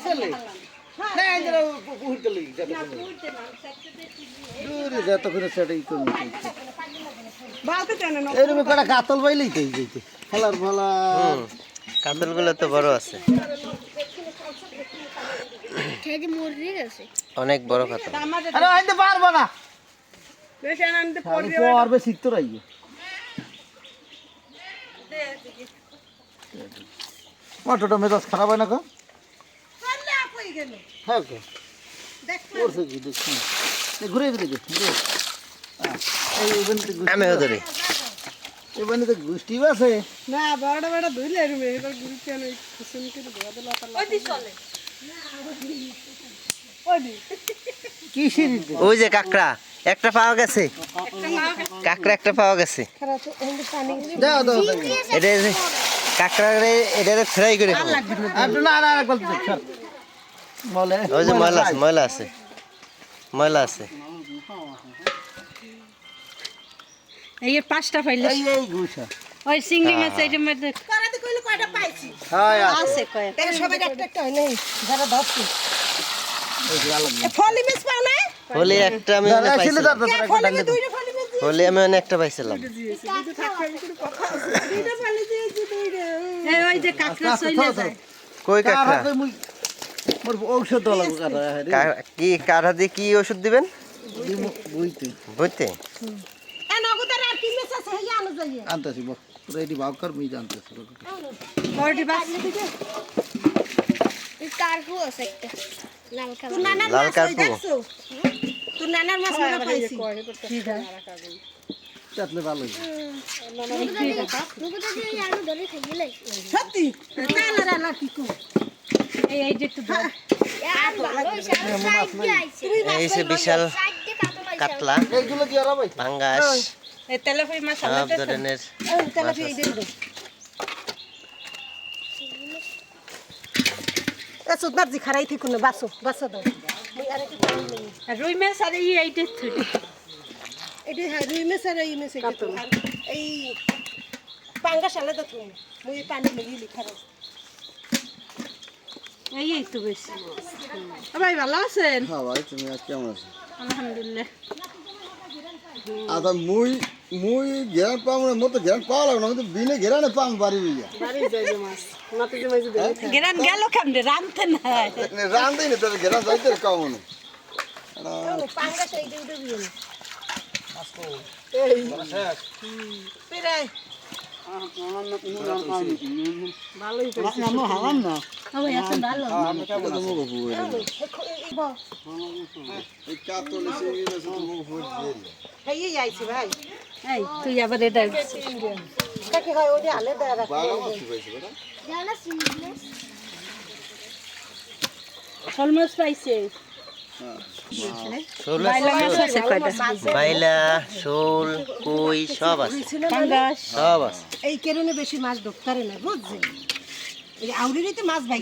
চলে না এরা পুকুরতে লাগি যত করে সেটাই করুন এরকম একটা কাতল পাইলেই তো যেতে খেলার ভালা কাতলগুলো তো বড় আছে, অনেক বড় কাতল। আরে আনতে পারবো না পারবে শিখতে রাইবে মোটরটা মেজাজ খারাপ হয় না কো হ্যাঁ কো করছে কি দেখুন ঘুরে ঘুরে আমি ধরে এবারে তো গুষ্টি আছে না বড় বড় ধুইলে রুমে এবার গুরু কেন খুশন করে ধোয়া দিলা পারলা ওই দি চলে ওই দি কি সিঁড়ি ওই যে কাকড়া একটা পাওয়া গেছে, কাকড়া একটা পাওয়া গেছে। খারাপ তো এন্ড পানি দাও দাও এটা কাকড়ারে এটা ফ্রাই করে খাবো। আপনি না না একবার স্যার বলে ওই যে ময়লা আছে, ময়লা আছে, ময়লা আছে। এই পাঁচটা পাইলে এই এই গুছা ওই চিংড়ি মাছ এইটার মধ্যে করাতে কইলে কয়টা পাইছি হ্যাঁ আছে কয় তাই সবাই একটা একটা হয় নাই যারা ধরছে এই ভালো ফলি মাছ পাও না হলে একটা আমি দাদা ছিল পাইছিলাম, দাদা ফলি মাছ দুইটা ফলি মাছ হলে আমি একটা পাইছিলাম। দুইটা ফলি দিয়েছি দুইটা এই ওই যে কাকড়া চলে যায় কই কাকড়া? মোর ঔষধ লাগবে কি কারা দিয়ে কি ওষুধ দিবেন? বুঝতে বুঝতে এ নগদার আর কি মাছ আছে হেই আনো যাইয়ে আনতেছি রেডি ভাব কর মুই জানতেছি বড়ি বাস এই কার্পু আছে একটা লাল তুই নানার লাল মাছ কার্পু। দেখছো তুই নানার মাছ মনে পাইছি ঠিক আছে চাটলে ভালো নুকুটা দিয়ে আলু ধরে খেলে সত্যি কালার আলা কি কো এই এই যে একটু ধর আর ভালো সাইড দিয়ে আইছে এই যে বিশাল সাইড দিয়ে কাটলা কাতলা, এইগুলো কি আর ভাই পাঙ্গাস, এই তেলাপি মাছ সব আলাদা ধরনের এই তেলাপি এই দে এ সুদনার জি খারাই থি কোন বাসো বাসো দাও মুই আরে কি পানি নেই রুই মাছ আর এই এইটা থুই এটা হ্যাঁ রুই মাছ আর এই মাছ এটা এই পাঙ্গাস আলাদা থুই মুই পানি নেই লিখারো এই এই তো বেশ ভাই ভালো আছেন হ্যাঁ ভাই তুমি আজ কেমন আছো আলহামদুলিল্লাহ আদা মুই মুই গেরান পাম না মতো গেরান পাওয়া লাগলো কিন্তু বিনে গেরানে পাম বাড়ি হইয়া বাড়ি যাইবে মাছ নাতে যে মাছ দেই গেরান গেল কেমনে রানতে না রান দেই না তোর গেরান যাইতে কাম না পাঙ্গাস এই দে উঠে বিয়ে মাসকো এই পেরাই ভালোই কইছিস নাম হারাম না ওই এখন ভালো আমি কেমন আছো এই কাতল সেই আছে তুমি ফুট দিয়ে এই আইছি ভাই এই তুই আবার এটা কাকে হয় ওই আলাদা রাখ বাবা কি কইছে বেটা জানা সিঙ্গলেস শোল মাছ পাইছে শোল বাইলা মাছ আছে কয়টা বাইলা, শোল, কই সব আছে, পাঙ্গাস সব আছে। এই কারণে বেশি মাছ ধরতে না বুঝছেন এই আউরিরই তো মাছ ভাই